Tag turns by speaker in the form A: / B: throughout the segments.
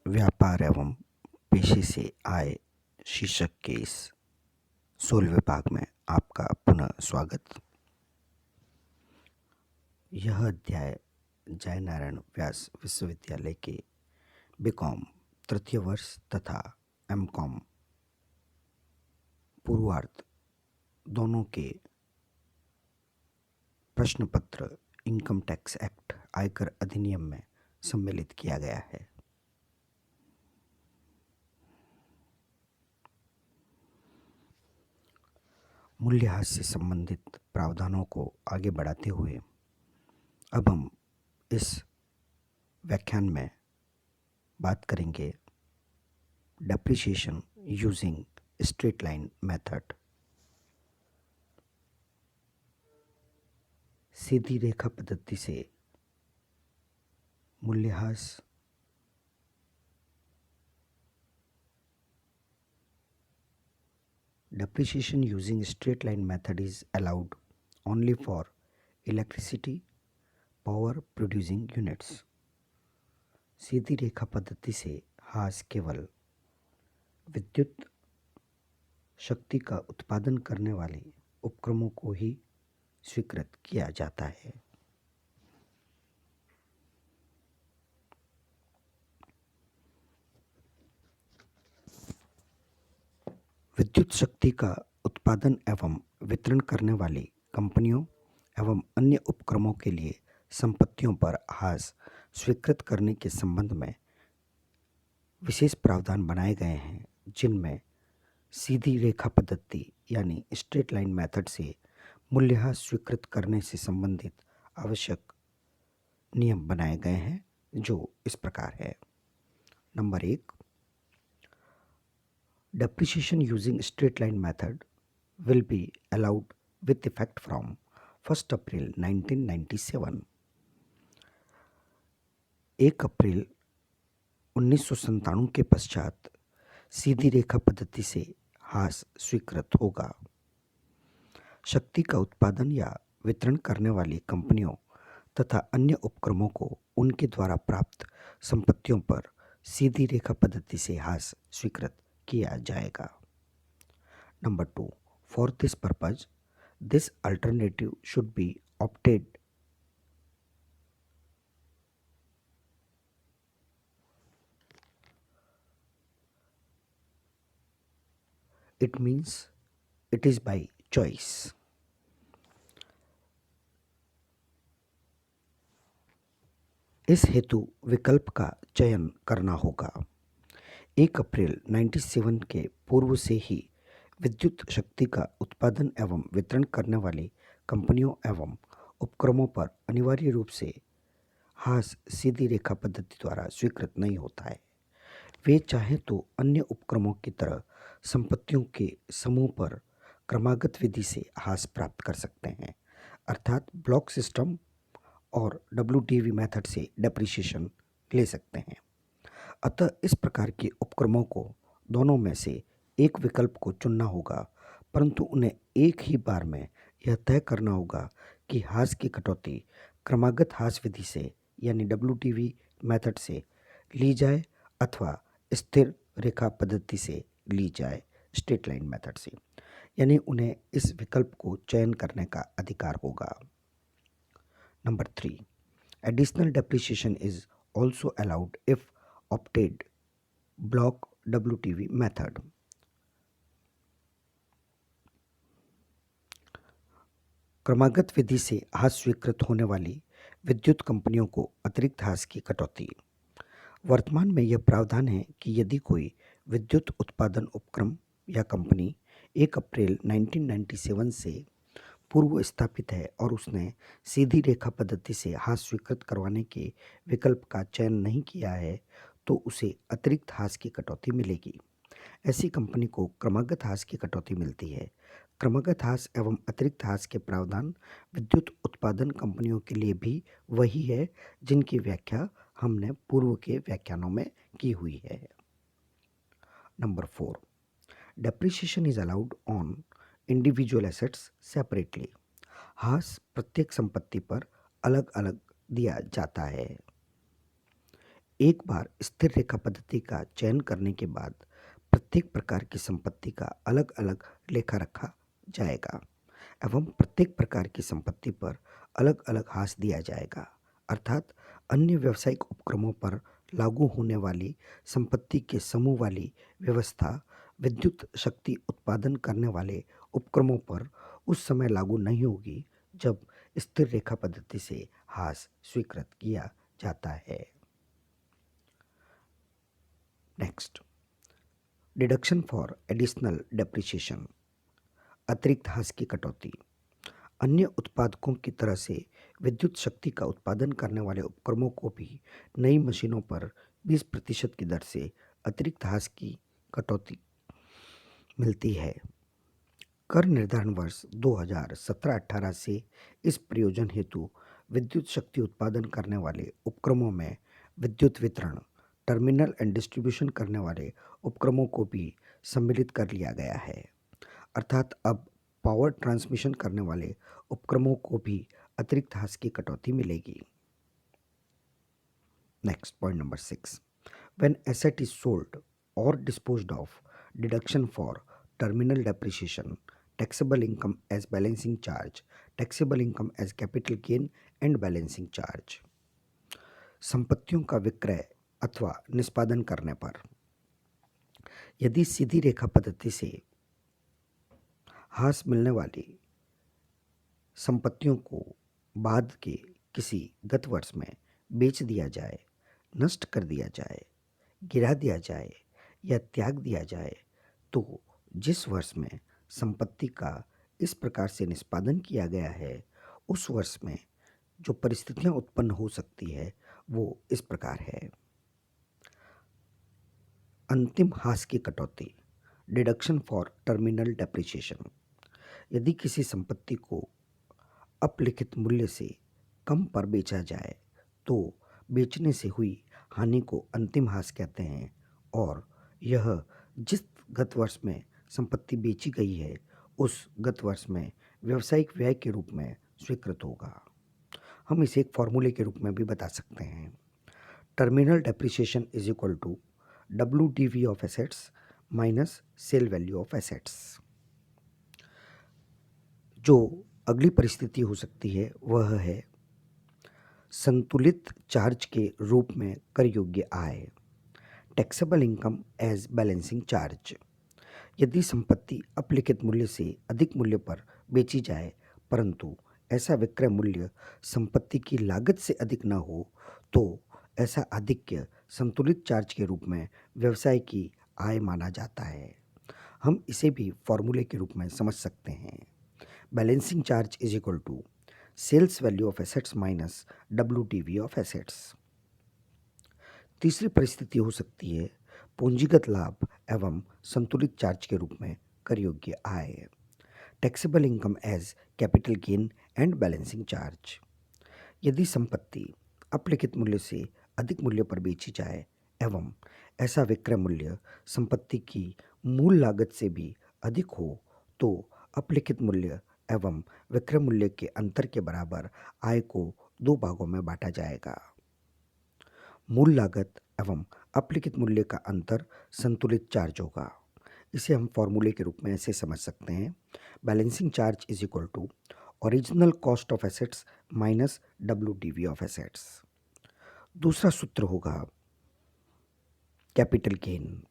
A: व्यापार एवं पेशे से आय शीर्षक के इस 16वें भाग में आपका पुनः स्वागत। यह अध्याय जयनारायण व्यास विश्वविद्यालय के बीकॉम तृतीय वर्ष तथा एमकॉम पूर्वार्ध दोनों के प्रश्न पत्र इनकम टैक्स एक्ट आयकर अधिनियम में सम्मिलित किया गया है। मूल्यह्रास से संबंधित प्रावधानों को आगे बढ़ाते हुए अब हम इस व्याख्यान में बात करेंगे depreciation using straight line method. सीधी रेखा पद्धति से मूल्यह्रास depreciation using straight line method is allowed only for electricity power producing units। सीधी रेखा पद्धति से ह्रास केवल विद्युत शक्ति का उत्पादन करने वाले उपक्रमों को ही स्वीकृत किया जाता है। विद्युत शक्ति का उत्पादन एवं वितरण करने वाली कंपनियों एवं अन्य उपक्रमों के लिए संपत्तियों पर ह्रास स्वीकृत करने के संबंध में विशेष प्रावधान बनाए गए हैं, जिनमें सीधी रेखा पद्धति यानी स्ट्रेट लाइन मेथड से मूल्यह्रास स्वीकृत करने से संबंधित आवश्यक नियम बनाए गए हैं, जो इस प्रकार है। Number 1, depreciation using straight line method will be allowed with effect from 1st April 1997। 1 अप्रैल 1997 के पश्चात सीधी रेखा पद्धति से ह्रास स्वीकृत होगा। शक्ति का उत्पादन या वितरण करने वाली कंपनियों तथा अन्य उपक्रमों को उनके द्वारा प्राप्त संपत्तियों पर सीधी रेखा पद्धति से ह्रास स्वीकृत किया जाएगा। Number 2, for this purpose this alternative should be opted it means it is by choice. इस हेतु विकल्प का चयन करना होगा। 1 अप्रैल 97 के पूर्व से ही विद्युत शक्ति का उत्पादन एवं वितरण करने वाली कंपनियों एवं उपक्रमों पर अनिवार्य रूप से ह्रास सीधी रेखा पद्धति द्वारा स्वीकृत नहीं होता है। वे चाहें तो अन्य उपक्रमों की तरह संपत्तियों के समूह पर क्रमागत विधि से ह्रास प्राप्त कर सकते हैं, अर्थात ब्लॉक सिस्टम और WTV मेथड से डेप्रिसिएशन ले सकते हैं। अतः इस प्रकार के उपक्रमों को दोनों में से एक विकल्प को चुनना होगा, परंतु उन्हें एक ही बार में यह तय करना होगा कि ह्रास की कटौती क्रमागत ह्रास विधि से यानी WTV मेथड से ली जाए अथवा स्थिर रेखा पद्धति से ली जाए स्ट्रेट लाइन मेथड से, यानी उन्हें इस विकल्प को चयन करने का अधिकार होगा। Number 3, additional depreciation is also allowed if opted block WTV method. क्रमागत विधि से ह्रास स्वीकृत होने वाली विद्युत कंपनियों को अतिरिक्त ह्रास की कटौती। वर्तमान में यह प्रावधान है कि यदि कोई विद्युत उत्पादन उपक्रम या कंपनी 1 अप्रैल 1997 से पूर्व स्थापित है और उसने सीधी रेखा पद्धति से ह्रास स्वीकृत करवाने के विकल्प का चयन नहीं किया है, तो उसे अतिरिक्त ह्रास की कटौती मिलेगी। ऐसी कंपनी को क्रमागत ह्रास की कटौती मिलती है। क्रमागत ह्रास एवं अतिरिक्त ह्रास के प्रावधान विद्युत उत्पादन कंपनियों के लिए भी वही है, जिनकी व्याख्या हमने पूर्व के व्याख्यानों में की हुई है। Number 4, depreciation is allowed on individual assets separately. ह्रास प्रत्येक संपत्ति पर अलग अलग दिया जाता है। एक बार स्थिर रेखा पद्धति का चयन करने के बाद प्रत्येक प्रकार की संपत्ति का अलग अलग लेखा रखा जाएगा एवं प्रत्येक प्रकार की संपत्ति पर अलग अलग हाश दिया जाएगा। अर्थात अन्य व्यावसायिक उपक्रमों पर लागू होने वाली संपत्ति के समूह वाली व्यवस्था विद्युत शक्ति उत्पादन करने वाले उपक्रमों पर उस समय लागू नहीं होगी जब स्थिर रेखा पद्धति से हाश स्वीकृत किया जाता है। Next, deduction for additional depreciation, अतिरिक्त हाश की कटौती। अन्य उत्पादकों की तरह से विद्युत शक्ति का उत्पादन करने वाले उपक्रमों को भी नई मशीनों पर 20% की दर से अतिरिक्त हाश की कटौती मिलती है। कर निर्धारण वर्ष 2017-18 से इस प्रयोजन हेतु विद्युत शक्ति उत्पादन करने वाले उपक्रमों में विद्युत वितरण, टर्मिनल एंड डिस्ट्रीब्यूशन करने वाले उपक्रमों को भी सम्मिलित कर लिया गया है। अर्थात अब पावर ट्रांसमिशन करने वाले उपक्रमों को भी अतिरिक्त हाश की कटौती मिलेगी। Next, point number 6, when asset is sold और disposed of, deduction for terminal depreciation, taxable income as balancing charge, taxable income as capital gain and balancing charge। संपत्तियों का विक्रय अथवा निष्पादन करने पर यदि सीधी रेखा पद्धति से हाश मिलने वाली संपत्तियों को बाद के किसी गत वर्ष में बेच दिया जाए, नष्ट कर दिया जाए, गिरा दिया जाए या त्याग दिया जाए, तो जिस वर्ष में संपत्ति का इस प्रकार से निष्पादन किया गया है, उस वर्ष में जो परिस्थितियां उत्पन्न हो सकती है वो इस प्रकार है। अंतिम हाश की कटौती, डिडक्शन फॉर टर्मिनल डेप्रिसिएशन। यदि किसी संपत्ति को अपलिखित मूल्य से कम पर बेचा जाए तो बेचने से हुई हानि को अंतिम हाश कहते हैं और यह जिस गत वर्ष में संपत्ति बेची गई है उस गत वर्ष में व्यावसायिक व्यय के रूप में स्वीकृत होगा। हम इसे एक फॉर्मूले के रूप में भी बता सकते हैं। Terminal depreciation is equal to WDV of assets minus sale value of assets. जो अगली परिस्थिति हो सकती है वह है संतुलित चार्ज के रूप में कर योग्य आय, taxable income as balancing charge. यदि संपत्ति अपलिखित मूल्य से अधिक मूल्य पर बेची जाए परंतु ऐसा विक्रय मूल्य संपत्ति की लागत से अधिक न हो तो ऐसा आधिक्य संतुलित चार्ज के रूप में व्यवसाय की आय माना जाता है। हम इसे भी फॉर्मूले के रूप में समझ सकते हैं। Balancing charge is equal to sales value of assets minus WDV of assets. तीसरी परिस्थिति हो सकती है पूंजीगत लाभ एवं संतुलित चार्ज के रूप में कर योग्य आय, taxable income as capital gain and balancing charge. यदि संपत्ति अपलिखित मूल्य से अधिक मूल्य पर बेची जाए एवं ऐसा विक्रय मूल्य संपत्ति की मूल लागत से भी अधिक हो तो अपलिखित मूल्य एवं विक्रय मूल्य के अंतर के बराबर आय को दो भागों में बांटा जाएगा। मूल लागत एवं अपलिखित मूल्य का अंतर संतुलित चार्ज होगा। इसे हम फॉर्मूले के रूप में ऐसे समझ सकते हैं, balancing charge is equal to original cost of assets minus WDV of assets. दूसरा सूत्र होगा capital gain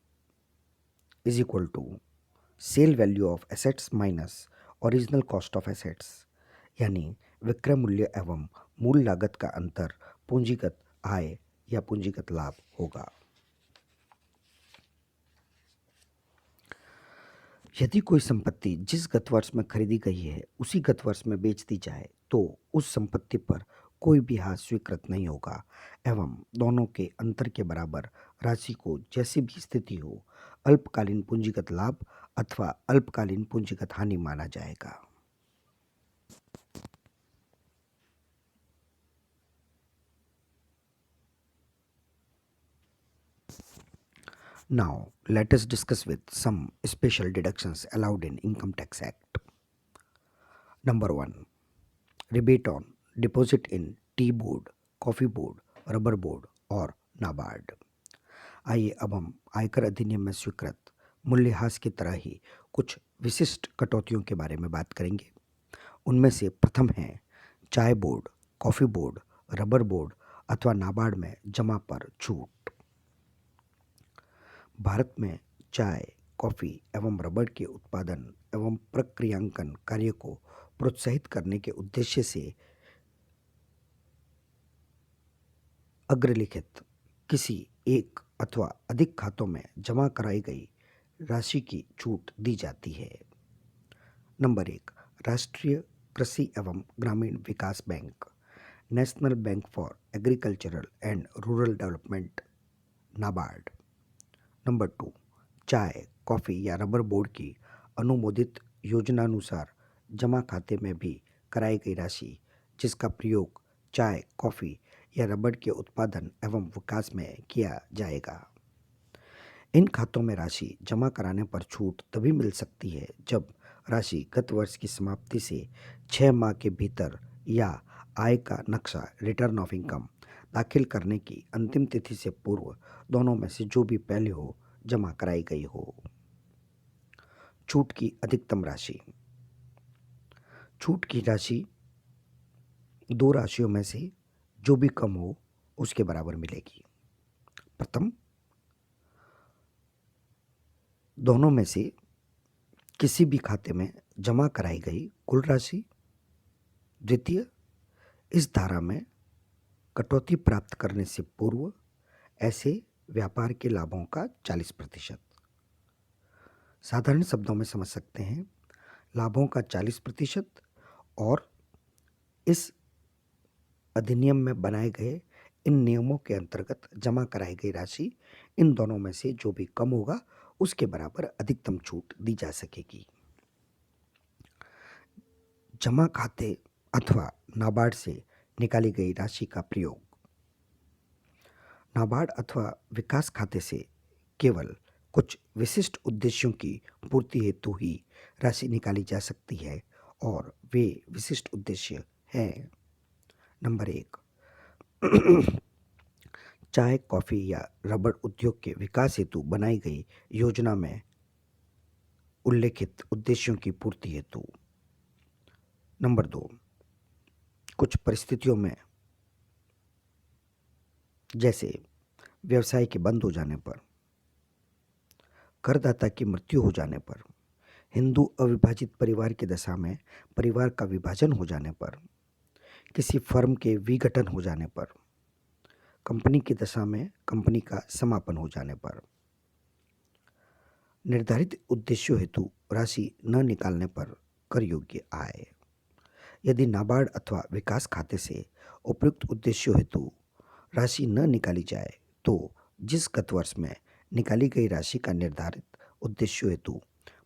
A: is equal to sale value of assets minus original cost of assets, यानी विक्रय मूल्य एवं मूल लागत का अंतर पूंजीगत आय या पूंजीगत लाभ होगा। यदि कोई संपत्ति जिस गत वर्ष में खरीदी गई है उसी गत वर्ष में बेच दी जाए तो उस संपत्ति पर कोई भी हाश स्वीकृत नहीं होगा एवं दोनों के अंतर के बराबर राशि को जैसी भी स्थिति हो अल्पकालीन पूंजीगत लाभ अथवा अल्पकालीन पूंजीगत हानि माना जाएगा। Now, let us discuss with some special deductions allowed in Income Tax Act. Number 1. Rebate on deposit in tea board, coffee board, rubber board or NABARD. आइए अब हम आयकर अधिनियम में स्वीकृत मूल्यह्रास की तरह ही कुछ विशिष्ट कटौतियों के बारे में बात करेंगे। उनमें से प्रथम है चाय board, coffee board, rubber board अथवा नाबार्ड में जमा पर छूट। भारत में चाय, कॉफ़ी एवं रबर के उत्पादन एवं प्रक्रियांकन कार्य को प्रोत्साहित करने के उद्देश्य से अग्रलिखित किसी एक अथवा अधिक खातों में जमा कराई गई राशि की छूट दी जाती है। नंबर 1, राष्ट्रीय कृषि एवं ग्रामीण विकास bank, national bank for agricultural and rural development, NABARD. Number 2, चाय, कॉफ़ी या रबर बोर्ड की अनुमोदित योजनानुसार जमा खाते में भी कराई गई राशि जिसका प्रयोग चाय, कॉफ़ी या रबर के उत्पादन एवं विकास में किया जाएगा। इन खातों में राशि जमा कराने पर छूट तभी मिल सकती है जब राशि गत वर्ष की समाप्ति से 6 माह के भीतर या आय का नक्शा रिटर्न ऑफ इनकम दाखिल करने की अंतिम तिथि से पूर्व दोनों में से जो भी पहले हो जमा कराई गई हो। छूट की अधिकतम राशि। छूट की राशि दो राशियों में से जो भी कम हो उसके बराबर मिलेगी। प्रथम, दोनों में से किसी भी खाते में जमा कराई गई कुल राशि। द्वितीय, इस धारा में कटौती प्राप्त करने से पूर्व ऐसे व्यापार के लाभों का 40%। साधारण शब्दों में समझ सकते हैं, लाभों का 40% और इस अधिनियम में बनाए गए इन नियमों के अंतर्गत जमा कराई गई राशि, इन दोनों में से जो भी कम होगा उसके बराबर अधिकतम छूट दी जा सकेगी। जमा खाते अथवा नाबार्ड से निकाली गई राशि का प्रयोग। नाबार्ड अथवा विकास खाते से केवल कुछ विशिष्ट उद्देश्यों की पूर्ति हेतु ही राशि निकाली जा सकती है और वे विशिष्ट उद्देश्य हैं। नंबर 1, चाय, कॉफ़ी या रबर उद्योग के विकास हेतु बनाई गई योजना में उल्लेखित उद्देश्यों की पूर्ति हेतु। नंबर 2, कुछ परिस्थितियों में जैसे व्यवसाय के बंद हो जाने पर, करदाता की मृत्यु हो जाने पर, हिंदू अविभाजित परिवार की दशा में परिवार का विभाजन हो जाने पर, किसी फर्म के विघटन हो जाने पर, कंपनी की दशा में कंपनी का समापन हो जाने पर, निर्धारित उद्देश्यों हेतु राशि न निकालने पर कर योग्य आय। यदि नाबार्ड अथवा विकास खाते से उपयुक्त उद्देश्यों हेतु राशि न निकाली जाए तो जिस गत वर्ष में निकाली गई राशि का निर्धारित उद्देश्यों हेतु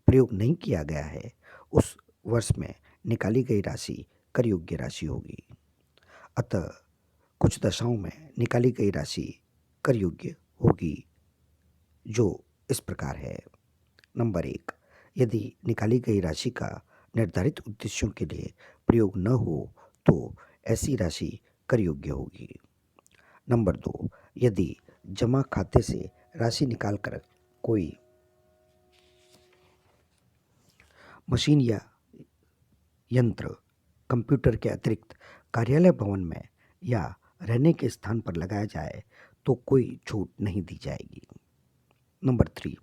A: प्रयोग नहीं किया गया है उस वर्ष में निकाली गई राशि कर योग्य राशि होगी। अतः कुछ दशाओं में निकाली गई राशि कर योग्य होगी, जो इस प्रकार है। नंबर 1, यदि निकाली गई राशि का निर्धारित उद्देश्यों के लिए प्रयोग न हो तो ऐसी राशि कर योग्य होगी। नंबर 2, यदि जमा खाते से राशि निकालकर कोई मशीन या यंत्र कंप्यूटर के अतिरिक्त कार्यालय भवन में या रहने के स्थान पर लगाया जाए तो कोई छूट नहीं दी जाएगी। नंबर 3,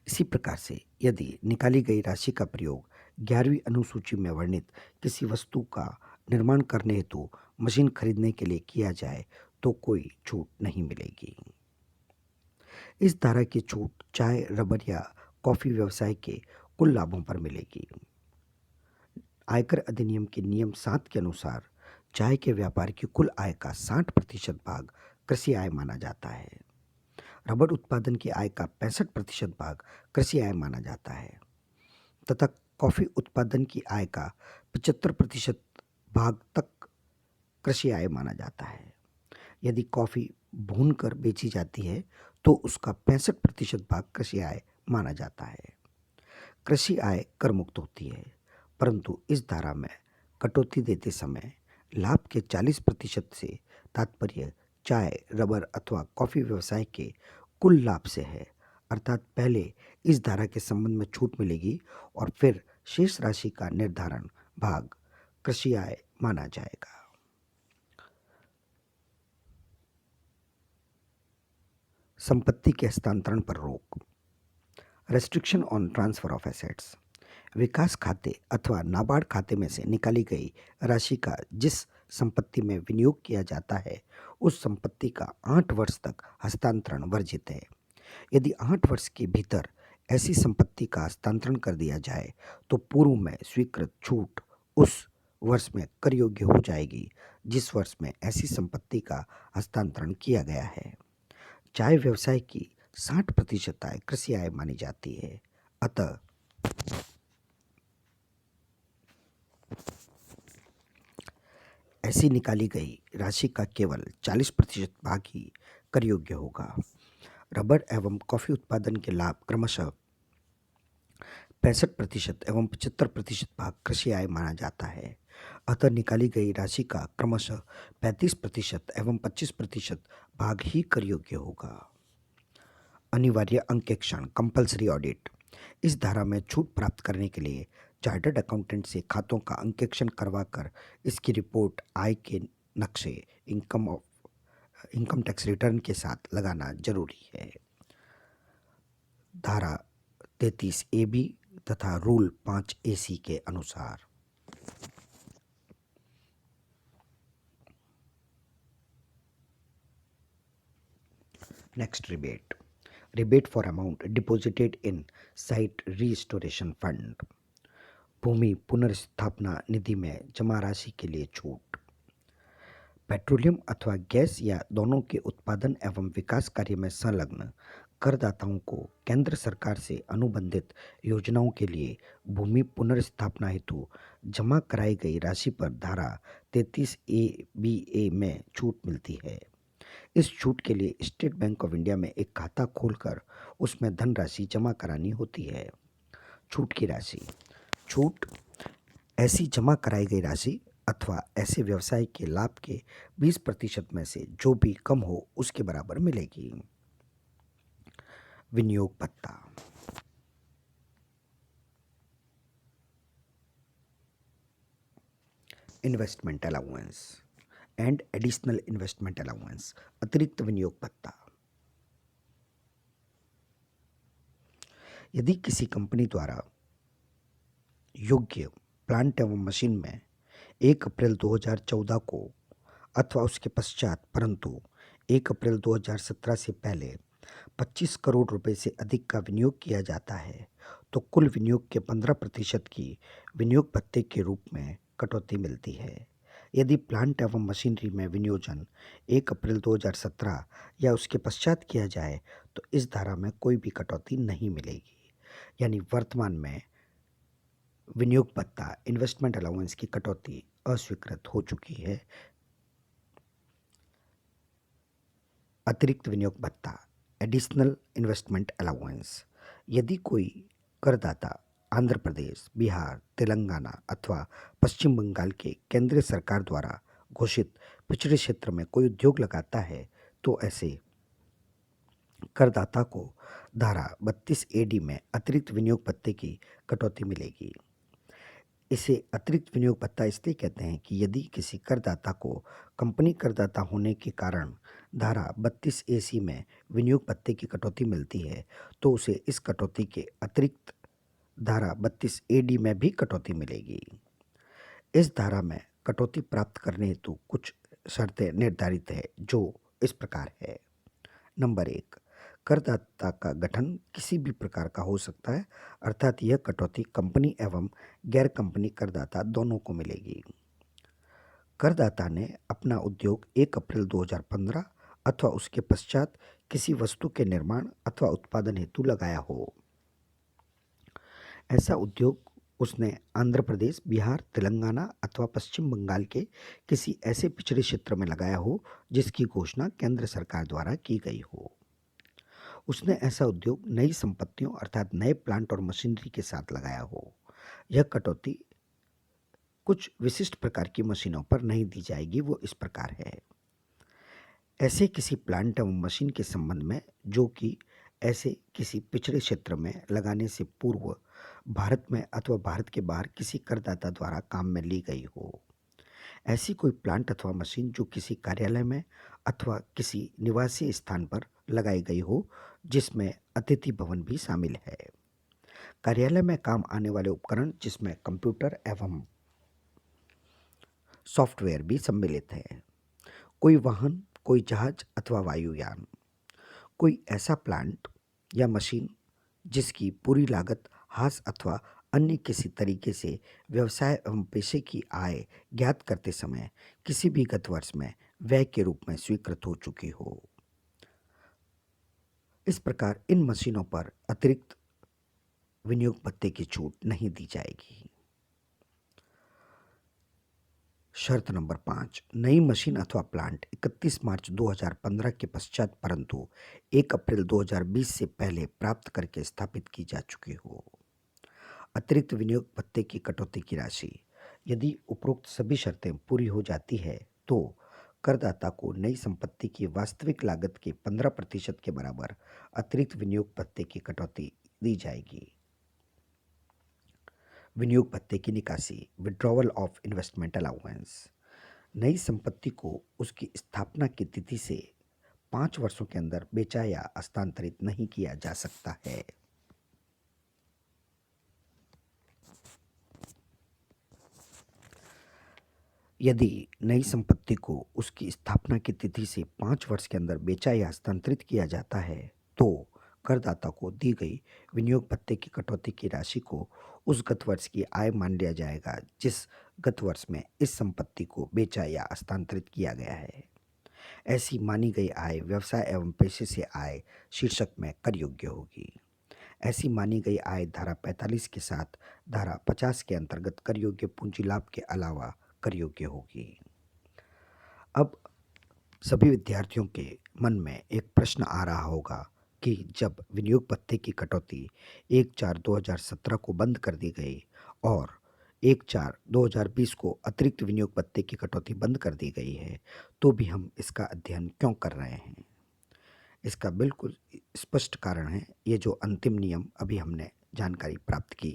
A: इसी प्रकार से यदि निकाली गई राशि का प्रयोग 11वीं अनुसूची में वर्णित किसी वस्तु का निर्माण करने हेतु मशीन खरीदने के लिए किया जाए तो कोई छूट नहीं मिलेगी। इस धारा की छूट चाय, रबर या कॉफ़ी व्यवसाय के कुल लाभों पर मिलेगी। आयकर अधिनियम के नियम 7 के अनुसार चाय के व्यापार की कुल आय का 60% भाग कृषि आय माना जाता है। रबर उत्पादन की आय का 65% भाग कृषि आय माना जाता है तथा कॉफ़ी उत्पादन की आय का 75% भाग तक कृषि आय माना जाता है। यदि कॉफ़ी भूनकर बेची जाती है तो उसका 65% भाग कृषि आय माना जाता है। कृषि आय कर मुक्त होती है, परंतु इस धारा में कटौती देते समय लाभ के 40% से तात्पर्य चाय, रबर अथवा कॉफी व्यवसाय के कुल लाभ से है। अर्थात पहले इस धारा के संबंध में छूट मिलेगी और फिर शेष राशि का निर्धारण भाग कृषि आय माना जाएगा। संपत्ति के हस्तांतरण पर रोक। Restriction on transfer of assets. विकास खाते अथवा नाबार्ड खाते में से निकाली गई राशि का जिस संपत्ति में विनियोग किया जाता है उस संपत्ति का 8 वर्ष तक हस्तांतरण वर्जित है। यदि 8 वर्ष के भीतर ऐसी संपत्ति का हस्तांतरण कर दिया जाए तो पूर्व में स्वीकृत छूट उस वर्ष में कर योग्य हो जाएगी जिस वर्ष में ऐसी संपत्ति का हस्तांतरण किया गया है। चाय व्यवसाय की 60% आय कृषि आय मानी जाती है। अतः ऐसी निकाली गई राशि का केवल 40% भाग ही कर योग्य होगा। रबर एवं कॉफी उत्पादन के लाभ क्रमशः 65% एवं 75% भाग कृषि आय माना जाता है। अतः निकाली गई राशि का क्रमशः 35% एवं 25% भाग ही कर योग्य होगा। अनिवार्य अंकेक्षण कंपल्सरी ऑडिट। इस धारा में छूट प्राप्त करने के लिए चार्टर्ड अकाउंटेंट से खातों का अंकेक्षण करवाकर इसकी रिपोर्ट आय के नक्शे इनकम टैक्स रिटर्न के साथ लगाना जरूरी है। धारा 33AB तथा रूल 5AC के अनुसार। Next rebate. Rebate for amount deposited in site restoration fund. भूमि पुनर्स्थापना निधि में जमा राशि के लिए छूट। पेट्रोलियम अथवा गैस या दोनों के उत्पादन एवं विकास कार्य में संलग्न करदाताओं को केंद्र सरकार से अनुबंधित योजनाओं के लिए भूमि पुनर्स्थापना हेतु जमा कराई गई राशि पर धारा 33A(b)(a) में छूट मिलती है। इस छूट के लिए स्टेट बैंक ऑफ इंडिया में एक खाता खोलकर उसमें धनराशि जमा करानी होती है। छूट की राशि। छूट ऐसी जमा कराई गई राशि अथवा ऐसे व्यवसाय के लाभ के 20% में से जो भी कम हो उसके बराबर मिलेगी। विनियोग भत्ता। Investment allowance and additional investment allowance. अतिरिक्त विनियोग भत्ता। यदि किसी कंपनी द्वारा योग्य प्लांट एवं मशीन में 1 अप्रैल 2014 को अथवा उसके पश्चात परंतु 1 अप्रैल 2017 से पहले 25 करोड़ रुपए से अधिक का विनियोग किया जाता है तो कुल विनियोग के 15% की विनियोग भत्ते के रूप में कटौती मिलती है। यदि प्लांट एवं मशीनरी में विनियोजन 1 अप्रैल 2017 या उसके पश्चात किया जाए तो इस धारा में कोई भी कटौती नहीं मिलेगी। यानी वर्तमान में विनियोग भत्ता इन्वेस्टमेंट अलाउंस की कटौती अस्वीकृत हो चुकी है। अतिरिक्त विनियोग भत्ता एडिशनल इन्वेस्टमेंट अलाउंस। यदि कोई करदाता आंध्र प्रदेश, बिहार, तेलंगाना अथवा पश्चिम बंगाल के केंद्रीय सरकार द्वारा घोषित पिछड़े क्षेत्र में कोई उद्योग लगाता है तो ऐसे करदाता को धारा 32AD में अतिरिक्त विनियोग भत्ते की कटौती मिलेगी। इसे अतिरिक्त विनियोग भत्ता इसलिए कहते हैं कि यदि किसी करदाता को कंपनी करदाता होने के कारण धारा 32AC में विनियोग भत्ते की कटौती मिलती है तो उसे इस कटौती के अतिरिक्त धारा 32AD में भी कटौती मिलेगी। इस धारा में कटौती प्राप्त करने हेतु कुछ शर्तें निर्धारित है जो इस प्रकार है। नंबर 1, करदाता का गठन किसी भी प्रकार का हो सकता है अर्थात यह कटौती कंपनी एवं गैर कंपनी करदाता दोनों को मिलेगी। करदाता ने अपना उद्योग 1 अप्रैल 2015 अथवा उसके पश्चात किसी वस्तु के निर्माण अथवा उत्पादन हेतु लगाया हो। ऐसा उद्योग उसने आंध्र प्रदेश, बिहार, तेलंगाना अथवा पश्चिम बंगाल के किसी ऐसे पिछड़े क्षेत्र में लगाया हो जिसकी घोषणा केंद्र सरकार द्वारा की गई हो। उसने ऐसा उद्योग नई संपत्तियों अर्थात नए प्लांट और मशीनरी के साथ लगाया हो। यह कटौती कुछ विशिष्ट प्रकार की मशीनों पर नहीं दी जाएगी, वो इस प्रकार है। ऐसे किसी प्लांट एवं मशीन के संबंध में जो कि ऐसे किसी पिछड़े क्षेत्र में लगाने से पूर्व भारत में अथवा भारत के बाहर किसी करदाता द्वारा काम में ली गई हो। ऐसी कोई प्लांट अथवा मशीन जो किसी कार्यालय में अथवा किसी निवासी स्थान पर लगाई गई हो, जिसमें अतिथि भवन भी शामिल है। कार्यालय में काम आने वाले उपकरण जिसमें कंप्यूटर एवं सॉफ्टवेयर भी सम्मिलित है। कोई वाहन, कोई जहाज अथवा वायुयान। कोई ऐसा प्लांट या मशीन जिसकी पूरी लागत हास अथवा अन्य किसी तरीके से व्यवसाय एवं पेशे की आय ज्ञात करते समय किसी भी गत वर्ष में व्यय के रूप में स्वीकृत हो चुकी हो। इस प्रकार इन मशीनों पर अतिरिक्त विनियोग भत्ते की छूट नहीं दी जाएगी। शर्त नंबर 5, नई मशीन अथवा प्लांट 31 मार्च 2015 के पश्चात परंतु 1 अप्रैल 2020 से पहले प्राप्त करके स्थापित की जा चुकी हो। अतिरिक्त विनियोग भत्ते की कटौती की राशि। यदि उपरोक्त सभी शर्तें पूरी हो जाती है तो करदाता को नई संपत्ति की वास्तविक लागत के 15% के बराबर अतिरिक्त विनियोग भत्ते की कटौती दी जाएगी। विनियोग भत्ते की निकासी, विड्रॉवल ऑफ इन्वेस्टमेंट अलाउंस। नई संपत्ति को उसकी स्थापना की तिथि से 5 वर्षों के अंदर बेचा या हस्तांतरित नहीं किया जा सकता है। यदि नई संपत्ति को उसकी स्थापना की तिथि से 5 वर्ष के अंदर बेचा या हस्तांतरित किया जाता है तो करदाता को दी गई विनियोग भत्ते की कटौती की राशि को उस गत वर्ष की आय मान लिया जाएगा जिस गत वर्ष में इस संपत्ति को बेचा या हस्तांतरित किया गया है। ऐसी मानी गई आय व्यवसाय एवं पेशे से आय शीर्षक में कर योग्य होगी। ऐसी मानी गई आय धारा 45 के साथ धारा 50 के अंतर्गत कर योग्य पूंजी लाभ के अलावा कर योग्य होगी। अब सभी विद्यार्थियों के मन में एक प्रश्न आ रहा होगा कि जब विनियोग भत्ते की कटौती 1/4/2017 को बंद कर दी गई और 1/4/2020 को अतिरिक्त विनियोग भत्ते की कटौती बंद कर दी गई है तो भी हम इसका अध्ययन क्यों कर रहे हैं। इसका बिल्कुल स्पष्ट कारण है ये जो अंतिम नियम अभी हमने जानकारी प्राप्त की,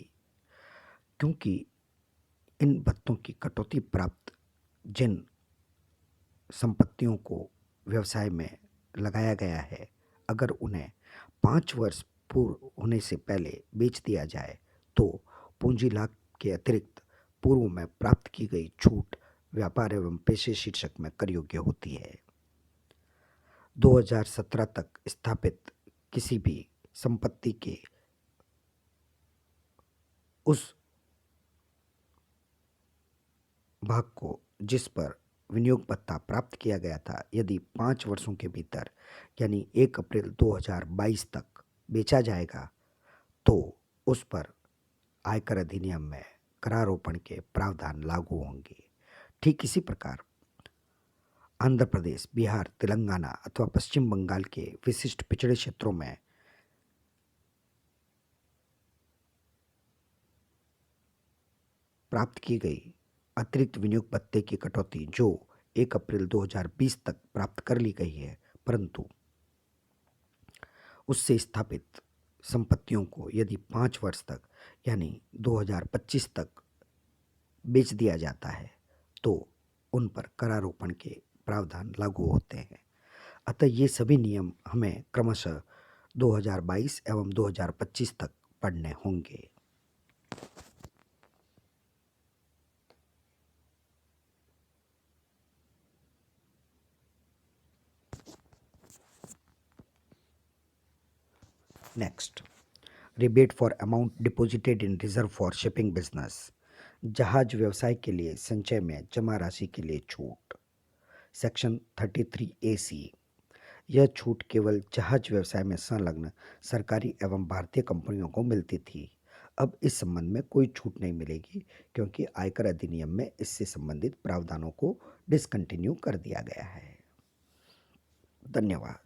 A: क्योंकि इन भत्तों की कटौती प्राप्त जिन संपत्तियों को व्यवसाय में लगाया गया है, अगर उन्हें 5 वर्ष पूर्व होने से पहले बेच दिया जाए तो पूंजी लाभ के अतिरिक्त पूर्व में प्राप्त की गई छूट व्यापार एवं पेशे शीर्षक में कर योग्य होती है। 2017 तक स्थापित किसी भी संपत्ति के उस भाग को जिस पर विनियोग भत्ता प्राप्त किया गया था यदि 5 वर्षों के भीतर यानी 1 अप्रैल 2022 तक बेचा जाएगा तो उस पर आयकर अधिनियम में करारोपण के प्रावधान लागू होंगे। ठीक इसी प्रकार आंध्र प्रदेश, बिहार, तेलंगाना अथवा पश्चिम बंगाल के विशिष्ट पिछड़े क्षेत्रों में प्राप्त की गई अतिरिक्त विनियोग भत्ते की कटौती जो 1 अप्रैल 2020 तक प्राप्त कर ली गई है, परंतु उससे स्थापित संपत्तियों को यदि 5 वर्ष तक यानी 2025 तक बेच दिया जाता है तो उन पर करारोपण के प्रावधान लागू होते हैं। अतः ये सभी नियम हमें क्रमशः 2022 एवं 2025 तक पढ़ने होंगे। Next, rebate for amount deposited in reserve for shipping business. जहाज व्यवसाय के लिए संचय में जमा राशि के लिए छूट। Section 33A(C). यह छूट केवल जहाज व्यवसाय में संलग्न सरकारी एवं भारतीय कंपनियों को मिलती थी। अब इस संबंध में कोई छूट नहीं मिलेगी क्योंकि आयकर अधिनियम में इससे संबंधित प्रावधानों को डिसकंटिन्यू कर दिया गया है। धन्यवाद।